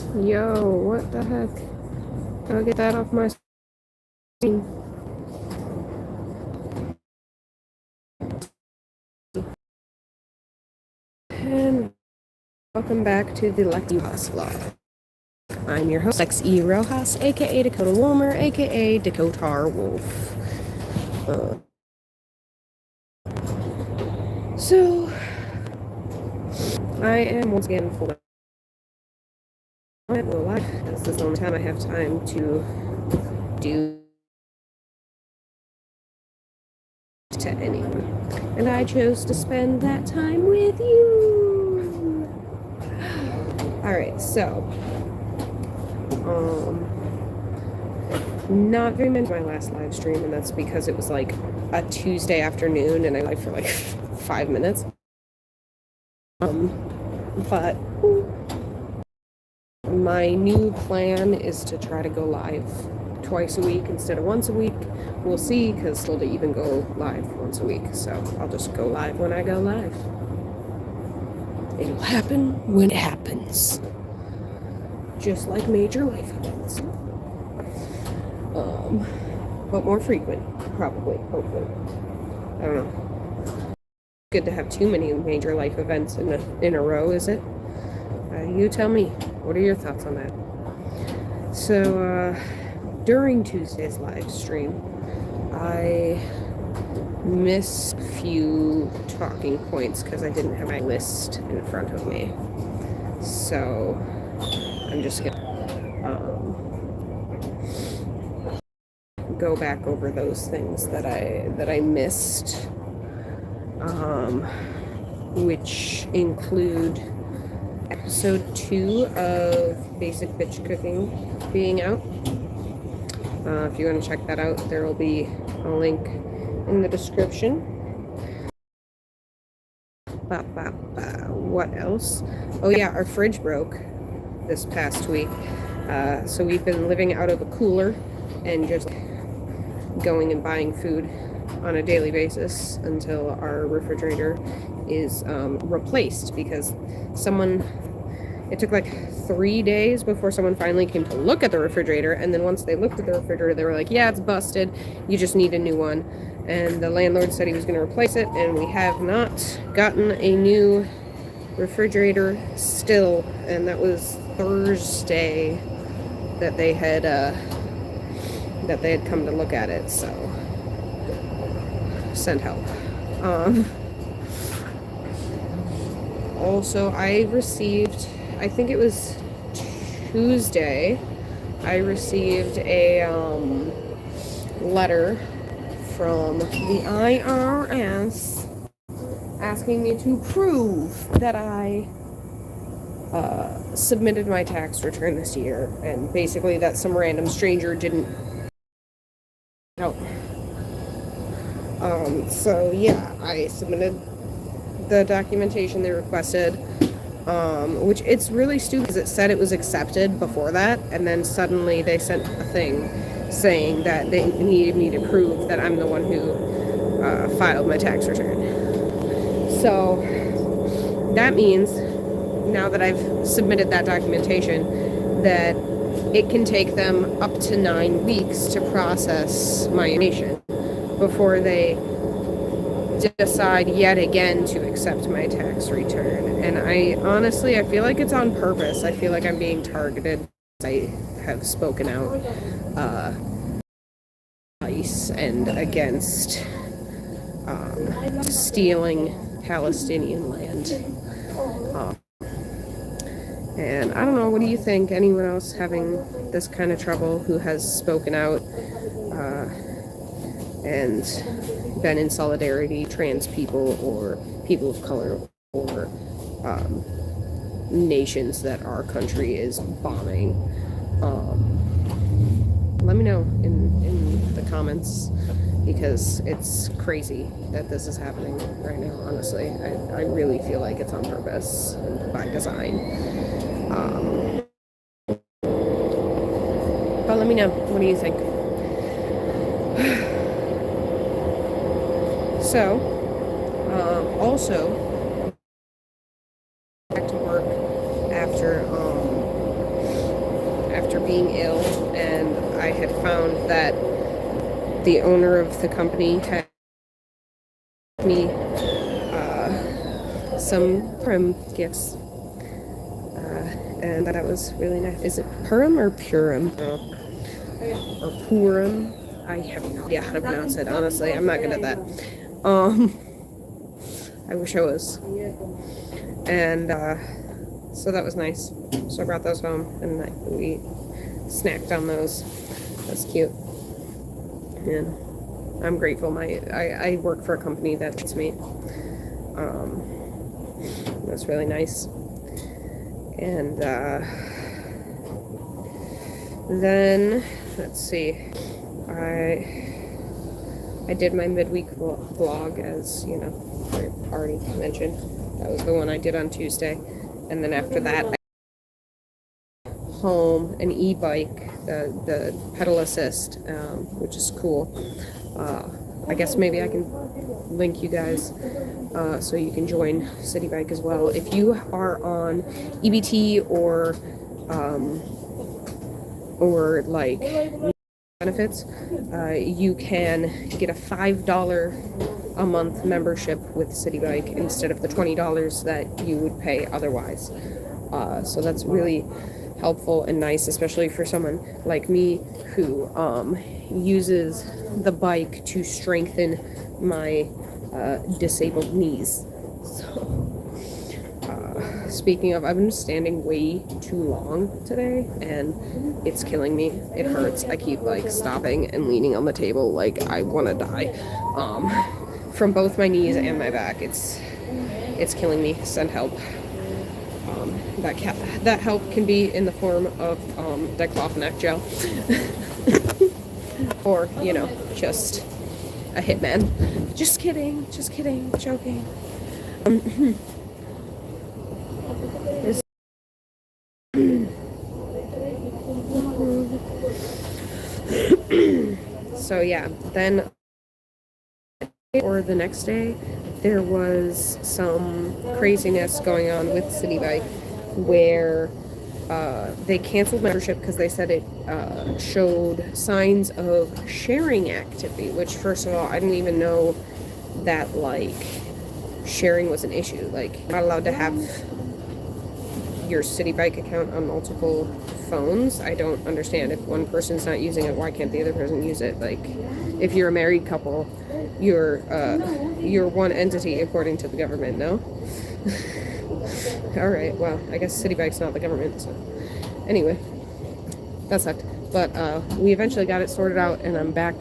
Yo, what the heck? I'll get that off my screen. And welcome back to the Rojas vlog. I'm your host, Rojas, aka Dakota Wilmer, aka Dakota Wolf. So, I am once again full life. This is the only time I have time to do to anyone. And I chose to spend that time with you. Alright, so not very much my last live stream, and that's because it was like a Tuesday afternoon and I live for like 5 minutes. But my new plan is to try to go live twice a week instead of once a week. We'll see, because they'll even go live once a week, so I'll just go live when I go live. It'll happen when it happens. Just like major life events. But more frequent, probably, hopefully. I don't know. Good to have too many major life events in a row, is it? You tell me. What are your thoughts on that? So, during Tuesday's live stream, I missed a few talking points because I didn't have my list in front of me. So, I'm just gonna go back over those things that I missed, which include episode 2 of Basic Bitch Cooking being out. If you want to check that out, there will be a link in the description. What else? Oh yeah, our fridge broke this past week. So we've been living out of a cooler and just going and buying food on a daily basis until our refrigerator is replaced, because it took like 3 days before someone finally came to look at the refrigerator, and then once they looked at the refrigerator, they were like, yeah, it's busted, you just need a new one. And the landlord said he was going to replace it, and we have not gotten a new refrigerator still, and that was Thursday that they had come to look at it, so send help. Also, I received, I think it was Tuesday, I received a letter from the IRS asking me to prove that I submitted my tax return this year, and basically that some random stranger didn't help. So yeah, I submitted the documentation they requested, which it's really stupid because it said it was accepted before that, and then suddenly they sent a thing saying that they needed me to prove that I'm the one who filed my tax return. So that means, now that I've submitted that documentation, that it can take them up to 9 weeks to process my information before they decide yet again to accept my tax return. And I feel like it's on purpose. I feel like I'm being targeted. I have spoken out ICE and against stealing Palestinian land. And I don't know, what do you think? Anyone else having this kind of trouble who has spoken out and been in solidarity, trans people or people of color, or nations that our country is bombing? Let me know in the comments, because it's crazy that this is happening right now, honestly. I really feel like it's on purpose and by design. But let me know, what do you think? So, also, back to work after after being ill, and I had found that the owner of the company had me some Purim gifts, and that was really nice. Is it Purim or Purim? Or Purim? I have no idea how to pronounce it, honestly. I'm not good at that. I wish I was. And so that was nice. So I brought those home, and we snacked on those. That's cute. And I'm grateful. I work for a company that lets me. That's really nice. And then let's see. I did my midweek vlog, as you know, I already mentioned. That was the one I did on Tuesday. And then after that, I home an e-bike, the pedal assist, which is cool. I guess maybe I can link you guys so you can join City Bike as well. If you are on EBT or like benefits, you can get a $5 a month membership with City Bike instead of the $20 that you would pay otherwise. So that's really helpful and nice, especially for someone like me who uses the bike to strengthen my disabled knees. So, speaking of, I've been standing way too long today, and it's killing me. It hurts. I keep like stopping and leaning on the table like I want to die. From both my knees and my back, it's killing me. Send help. That help can be in the form of diclofenac gel, or just a hitman. Just kidding, joking. So yeah, then or the next day there was some craziness going on with City Bike where they canceled membership because they said it showed signs of sharing activity, which first of all, I didn't even know that like sharing was an issue. Like, you're not allowed to have your City Bike account on multiple phones. I don't understand. If one person's not using it, why can't the other person use it? Like, if you're a married couple, you're one entity according to the government, no? Alright, well, I guess City Bike's not the government, so anyway, that sucked. But we eventually got it sorted out, and I'm back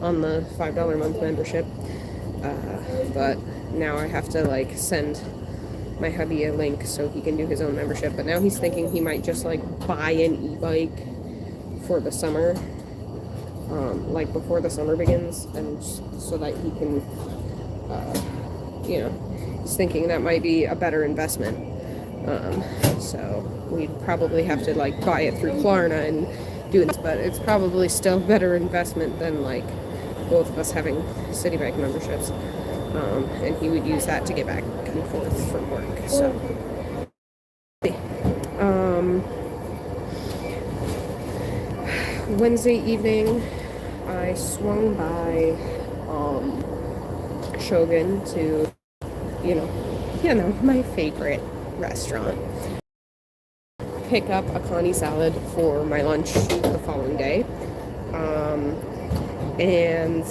on the $5 a month membership. But now I have to like send my hubby a link so he can do his own membership. But now he's thinking he might just like buy an e-bike for the summer, like before the summer begins, and so that he can, he's thinking that might be a better investment. So we'd probably have to like buy it through Klarna and do this, but it's probably still a better investment than like both of us having City Bike memberships. And he would use that to get back and forth from work. So, Wednesday evening, I swung by Shogun to, my favorite restaurant. Pick up a Connie salad for my lunch the following day. And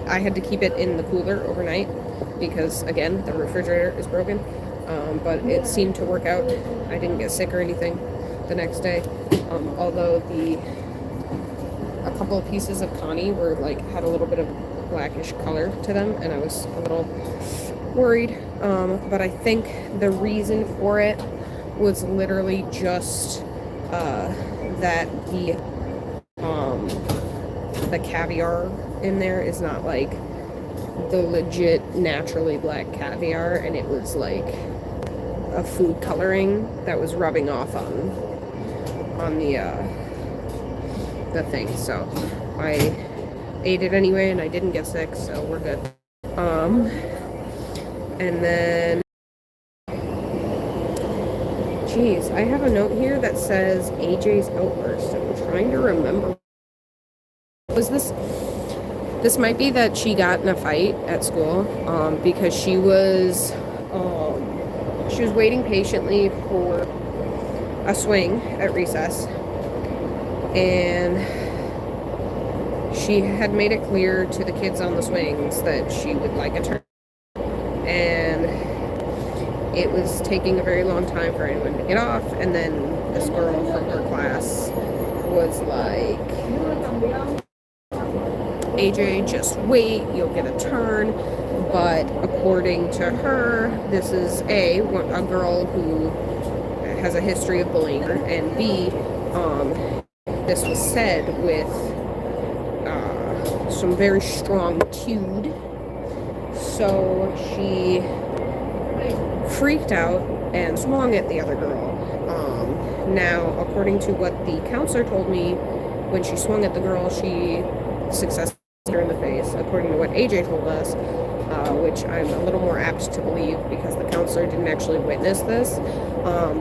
I had to keep it in the cooler overnight because, again, the refrigerator is broken. But it seemed to work out. I didn't get sick or anything the next day. Although a couple of pieces of Connie had a little bit of blackish color to them, and I was a little worried. But I think the reason for it was literally just that the caviar in there is not like the legit naturally black caviar, and it was like a food coloring that was rubbing off on the thing. So I ate it anyway, and I didn't get sick, so we're good. And then Jeez, I have a note here that says AJ's outburst. I'm trying to remember. Was this might be that she got in a fight at school, because she was waiting patiently for a swing at recess, and she had made it clear to the kids on the swings that she would like a turn, and it was taking a very long time for anyone to get off, and then this girl from her class was like, AJ, just wait, you'll get a turn. But according to her, this is a girl who has a history of bullying her, and B, this was said with some very strong attitude. So she freaked out and swung at the other girl. Now, according to what the counselor told me, when she swung at the girl, she successfully hit her in the face. According to what AJ told us, which I'm a little more apt to believe because the counselor didn't actually witness this,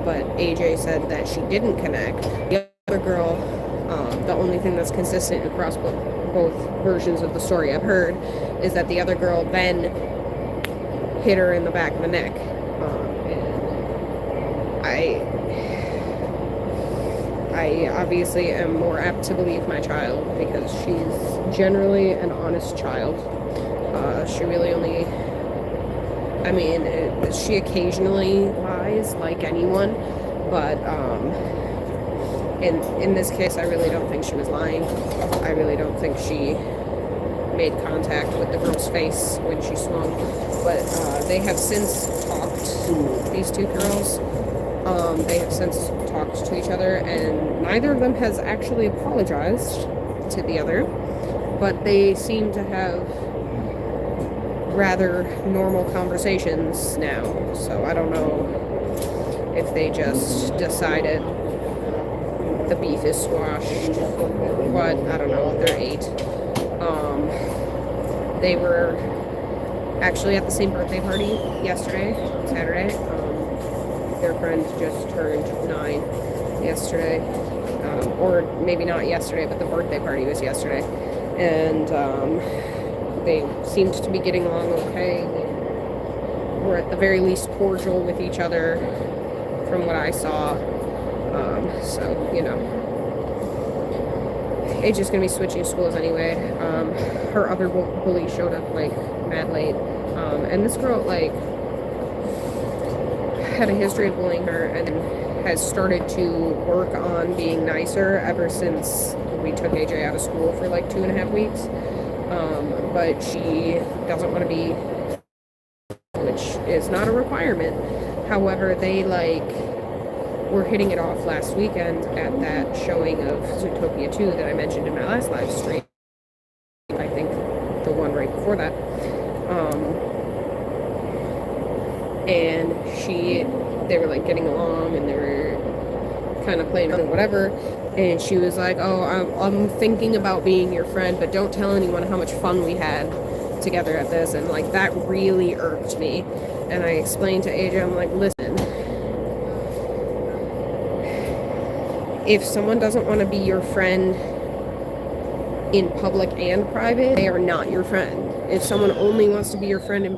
but AJ said that she didn't connect. The other girl, the only thing that's consistent across both versions of the story I've heard is that the other girl then hit her in the back of the neck. And I obviously am more apt to believe my child because she's generally an honest child. She really only, I mean, she occasionally lies like anyone, but in this case, I really don't think she was lying. I really don't think she made contact with the girl's face when she swung, but they have since talked, these two girls. They have since talked to each other, and neither of them has actually apologized to the other, but they seem to have rather normal conversations now. So I don't know if they just decided the beef is squashed, but I don't know. They're 8. They were actually at the same birthday party yesterday, Saturday. Their friend just turned 9 yesterday, or maybe not yesterday, but the birthday party was yesterday, and they seemed to be getting along okay. They were at the very least cordial with each other from what I saw. So, you know, AJ's gonna be switching schools anyway. Her other bully showed up like mad late, and this girl like had a history of bullying her and has started to work on being nicer ever since we took AJ out of school for like 2.5 weeks. But she doesn't want to be, which is not a requirement. However, they like were hitting it off last weekend at that showing of Zootopia 2 that I mentioned in my last live stream. I think the one right before that. And they were like getting along and they were kind of playing and whatever. And she was like, oh, I'm thinking about being your friend, but don't tell anyone how much fun we had together at this. And like that really irked me. And I explained to AJ, I'm like, listen, if someone doesn't want to be your friend in public and private, they are not your friend. If someone only wants to be your friend in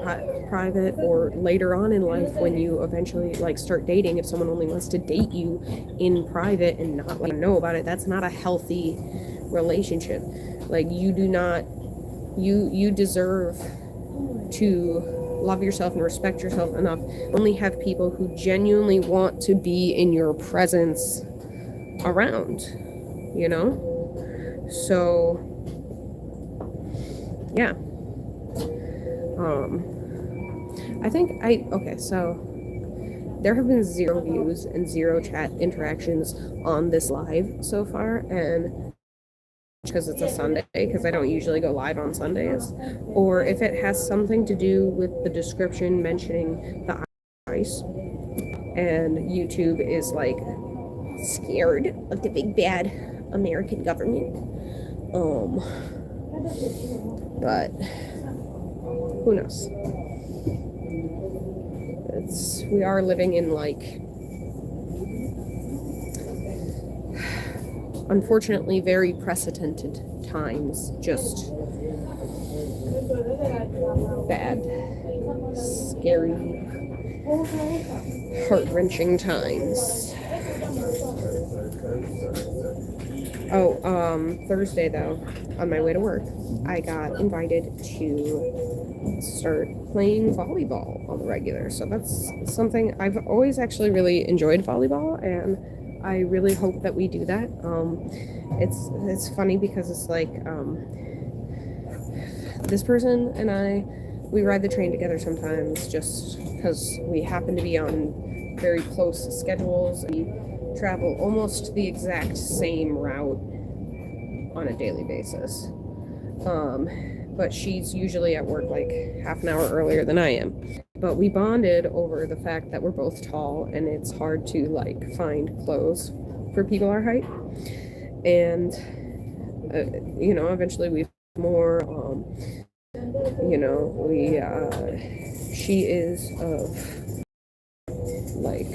private or later on in life when you eventually like start dating, if someone only wants to date you in private and not like know about it, that's not a healthy relationship. Like you do not, you deserve to love yourself and respect yourself enough. Only have people who genuinely want to be in your presence around, you know? So yeah. I think okay, so there have been 0 views and 0 chat interactions on this live so far, and because it's a Sunday, because I don't usually go live on Sundays, or if it has something to do with the description mentioning the ice, and YouTube is like scared of the big bad American government. But who knows? We are living in like unfortunately very precedented times, just bad, scary, heart-wrenching times. Thursday though, on my way to work, I got invited to start playing volleyball on the regular. So that's something I've always actually really enjoyed volleyball, and I really hope that we do that. It's funny because it's like this person and I, we ride the train together sometimes just because we happen to be on very close schedules. We travel almost the exact same route on a daily basis. But she's usually at work like half an hour earlier than I am. But we bonded over the fact that we're both tall and it's hard to like find clothes for people our height. And eventually we've more she is of like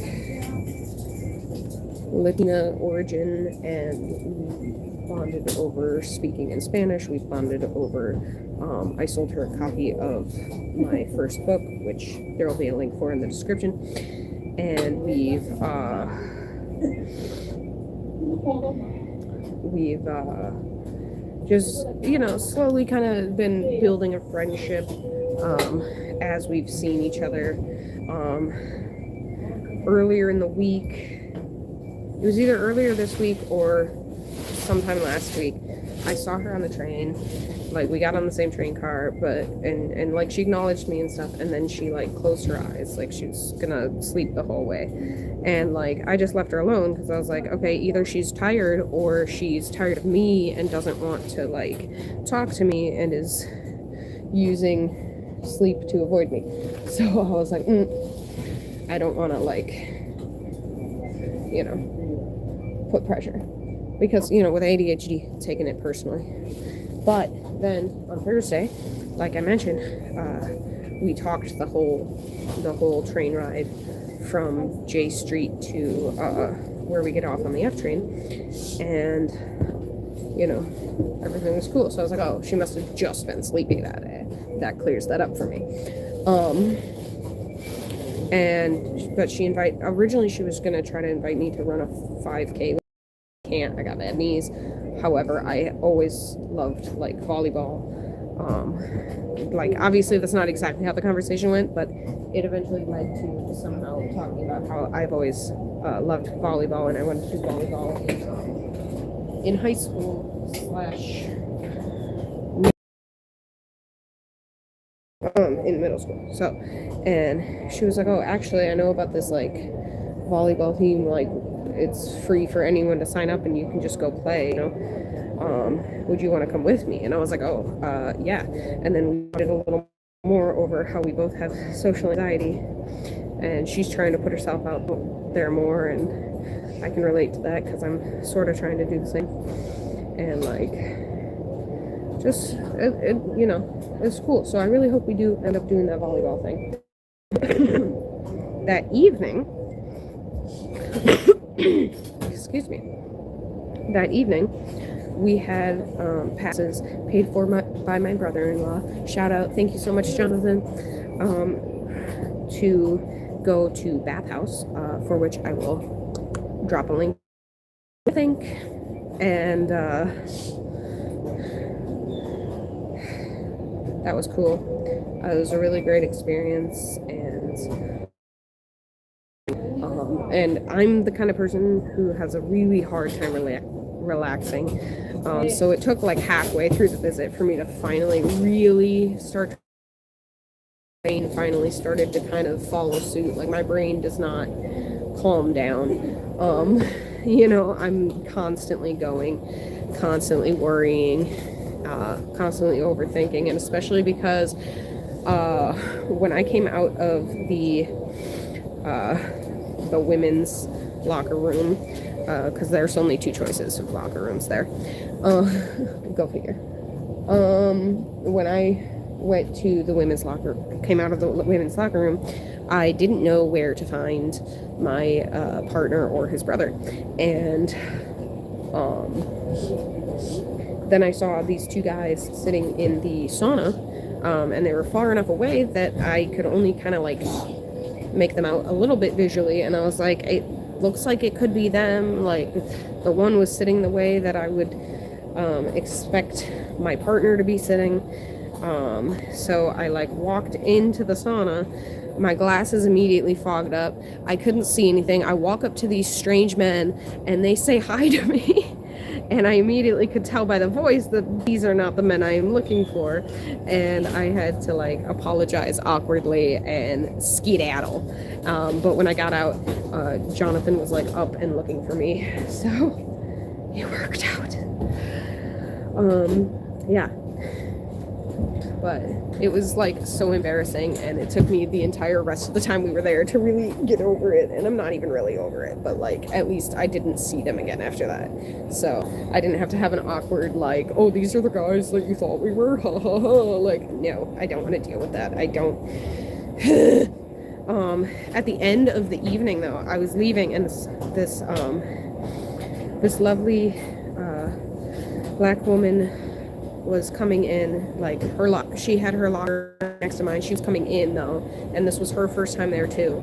Latina origin, and we bonded over speaking in Spanish. We bonded over I sold her a copy of my first book, which there will be a link for in the description, and we've just slowly kind of been building a friendship as we've seen each other. Earlier in the week, it was either earlier this week or sometime last week, I saw her on the train. Like, we got on the same train car, but and like she acknowledged me and stuff, and then she like closed her eyes like she was gonna sleep the whole way. And like I just left her alone because I was like, okay, either she's tired or she's tired of me and doesn't want to like talk to me and is using sleep to avoid me. So I was like, I don't want to like put pressure, because with ADHD, taking it personally. But then on Thursday, like I mentioned, we talked the whole train ride from J Street to where we get off on the F train, and everything was cool. So I was like, oh, she must have just been sleepy that day. That clears that up for me. But originally she was gonna try to invite me to run a 5K. Can't, I got bad knees. However, I always loved like volleyball. Like obviously that's not exactly how the conversation went, but it eventually led to somehow talking about how I've always loved volleyball, and I went to volleyball in high school / in middle school. So, and she was like, oh, actually I know about this like volleyball team, like it's free for anyone to sign up and you can just go play, would you want to come with me? And I was like, oh, yeah. And then we did a little more over how we both have social anxiety, and she's trying to put herself out there more, and I can relate to that because I'm sort of trying to do the same. And like, just it's cool. So I really hope we do end up doing that volleyball thing. That evening, excuse me, that evening we had passes paid for by my brother-in-law. Shout out, thank you so much, Jonathan, to go to Bathhouse, for which I will drop a link, I think. And that was cool. It was a really great experience, and I'm the kind of person who has a really hard time relaxing. So it took like halfway through the visit for me to finally really start. Brain finally started to kind of follow suit. Like my brain does not calm down. I'm constantly going, constantly worrying, constantly overthinking, and especially because when I came out of the women's locker room, because there's only 2 choices of locker rooms there. Go figure. When I went to the came out of the women's locker room, I didn't know where to find my partner or his brother. And Then I saw these two guys sitting in the sauna, and they were far enough away that I could only kind of like make them out a little bit visually, and I was like, it looks like it could be them. Like, the one was sitting the way that I would expect my partner to be sitting. So I like walked into the sauna. My glasses immediately fogged up. I couldn't see anything. I walk up to these strange men and they say hi to me. And I immediately could tell by the voice that these are not the men I am looking for. And I had to like apologize awkwardly and skedaddle. But when I got out, Jonathan was like up and looking for me. So it worked out. Yeah. But it was like so embarrassing, and it took me the entire rest of the time we were there to really get over it. And I'm not even really over it, but like at least I didn't see them again after that. So I didn't have to have an awkward like, oh, these are the guys that you thought we were, ha ha ha. Like, no, I don't want to deal with that. I don't. At the end of the evening though, I was leaving, and this lovely black woman was coming in, like she had her locker next to mine. She was coming in though, and this was her first time there too.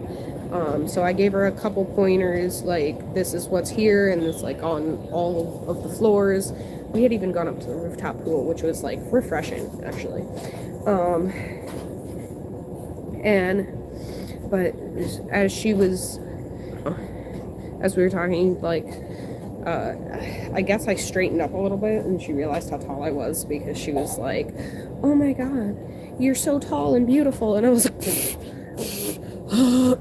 So I gave her a couple pointers, like this is what's here, and it's like on all of the floors. We had even gone up to the rooftop pool, which was like refreshing actually. But as we were talking, like I guess I straightened up a little bit, and she realized how tall I was, because she was like, oh my god, you're so tall and beautiful. And I was like,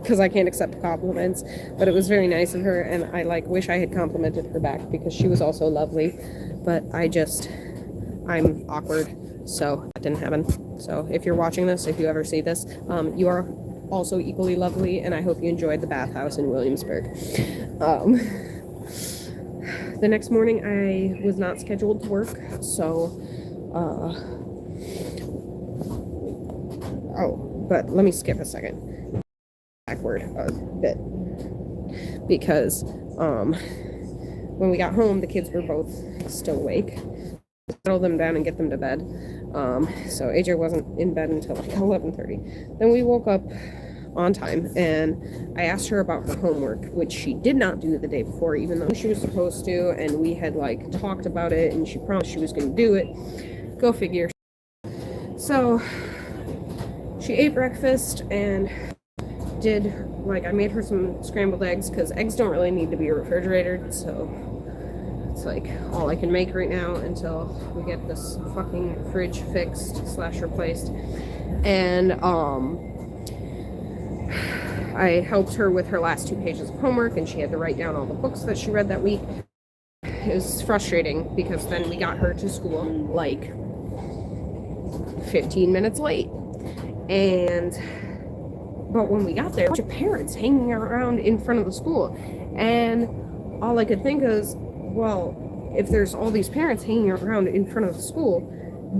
because I can't accept compliments. But it was very nice of her, and I like wish I had complimented her back, because she was also lovely. But I'm awkward, so that didn't happen. So if you're watching this, if you ever see this, you are also equally lovely, and I hope you enjoyed the bathhouse in Williamsburg. The next morning, I was not scheduled to work, so, but let me skip a second, backward a bit, because, when we got home, the kids were both still awake. Settle them down and get them to bed, so AJ wasn't in bed until like 11:30. Then we woke up on time, and I asked her about her homework, which she did not do the day before, even though she was supposed to, and we had like talked about it, and she promised she was going to do it. Go figure. So she ate breakfast and did, like, I made her some scrambled eggs, because eggs don't really need to be refrigerated, so it's like all I can make right now until we get this fucking fridge fixed / replaced. And I helped her with her last 2 pages of homework, and she had to write down all the books that she read that week. It was frustrating, because then we got her to school like 15 minutes late. But when we got there, a bunch of parents hanging around in front of the school, and all I could think is, well, if there's all these parents hanging around in front of the school,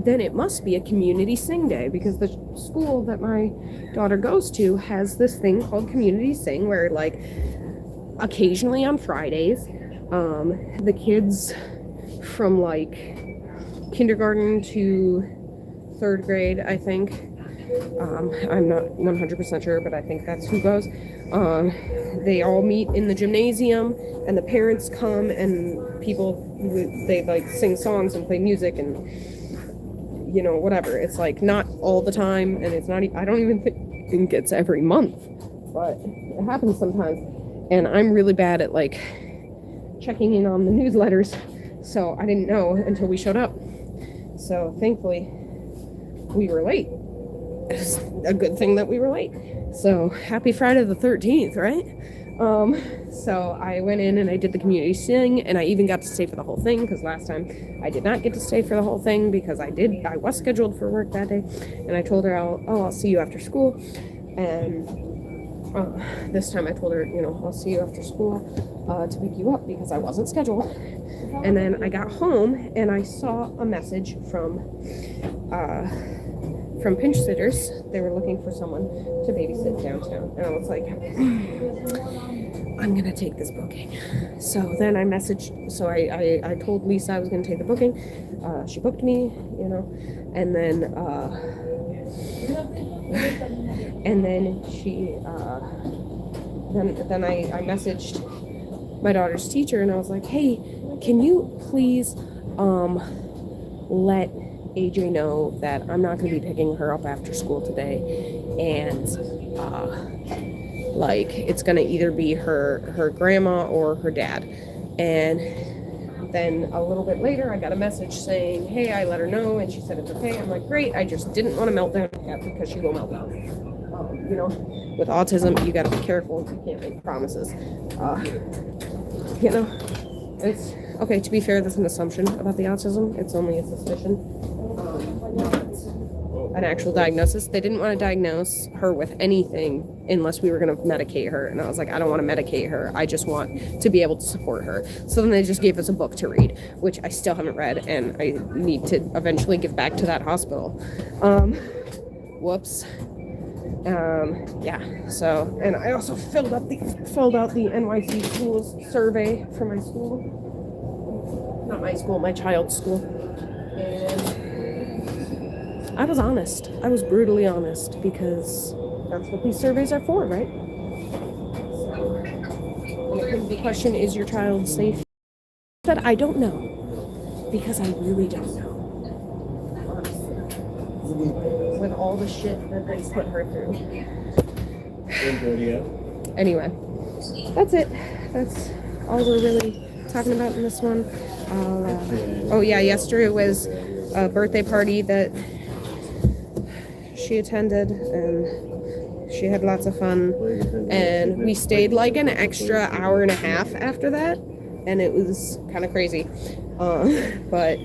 then it must be a community sing day, because the school that my daughter goes to has this thing called community sing, where like occasionally on Fridays, the kids from like kindergarten to 3rd grade, I think, I'm not 100% sure, but I think that's who goes, they all meet in the gymnasium, and the parents come, and they like sing songs and play music, and you know, whatever. It's like not all the time, and it's not, I don't even think it's every month, but it happens sometimes. And I'm really bad at like checking in on the newsletters, so I didn't know until we showed up. So thankfully we were late. It's a good thing that we were late. So happy Friday the 13th, right? So I went in and I did the community sing, and I even got to stay for the whole thing, because last time I did not get to stay for the whole thing, because I was scheduled for work that day, and I told her, I'll see you after school. And this time I told her, I'll see you after school to pick you up, because I wasn't scheduled. And then I got home and I saw a message from Pinch Sitters. They were looking for someone to babysit downtown, and I was like, I'm I'm gonna take this booking. So then I messaged, so I told Lisa I was gonna take the booking. She booked me, you know, and then she then I messaged my daughter's teacher and I was like, hey, can you please let AJ know that I'm not going to be picking her up after school today, and like it's going to either be her grandma or her dad. And then a little bit later I got a message saying, hey, I let her know and she said it's okay. I'm like, great. I just didn't want to melt down yet because she will melt down. You know, with autism you got to be careful. You can't make promises. You know, it's okay. To be fair, that's an assumption about the autism. It's only a suspicion, not an actual diagnosis. They didn't want to diagnose her with anything unless we were going to medicate her. And I was like, I don't want to medicate her. I just want to be able to support her. So then they just gave us a book to read, which I still haven't read, and I need to eventually give back to that hospital. Whoops. Yeah, so, and I also filled out the NYC schools survey for my school. Not my school, my child's school. And I was honest. I was brutally honest because that's what these surveys are for, right? So, the question, is your child safe? But I don't know, because I really don't know. With all the shit that they put her through. Anyway, that's it. That's all we're really talking about in this one. Oh yeah, yesterday was a birthday party that she attended, and she had lots of fun, and we stayed like an extra hour and a half after that, and it was kind of crazy, but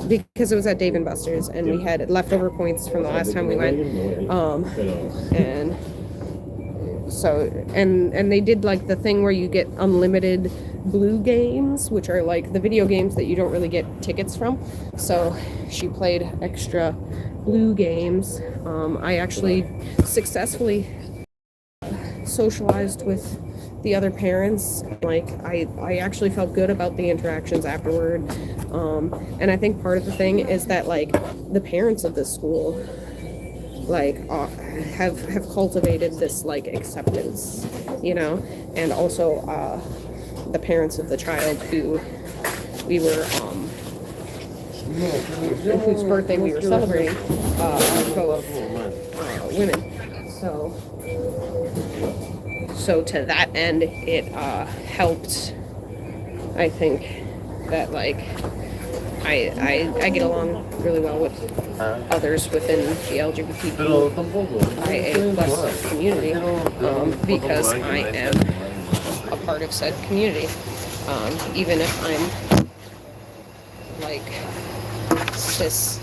because it was at Dave & Buster's and we had leftover points from the last time we went, and so and they did like the thing where you get unlimited blue games, which are like the video games that you don't really get tickets from. So she played extra blue games. I actually successfully socialized with the other parents. Like I actually felt good about the interactions afterward, and I think part of the thing is that like the parents of this school like have cultivated this like acceptance, you know, and also the parents of the child who we were whose birthday we were celebrating are both women. So to that end, it helped. I think that like I get along really well with others within the LGBTQIA plus community, because I am a part of said community, even if I'm like cis,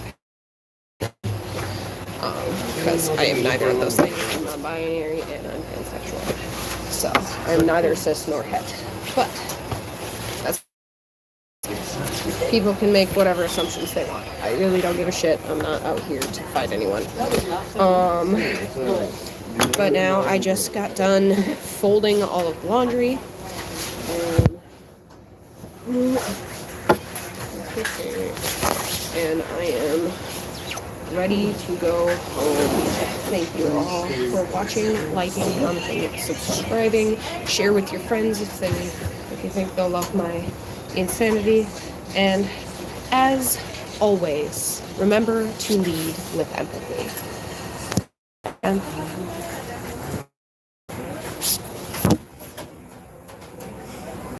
because I am neither of those things. I'm non-binary and I'm pansexual. So I'm neither cis nor het, but that's, people can make whatever assumptions they want. I really don't give a shit. I'm not out here to fight anyone. But now I just got done folding all of the laundry. And I am ready to go home. Thank you all for watching, liking, commenting, subscribing. Share with your friends if you think they'll love my insanity. And as always, remember to lead with empathy.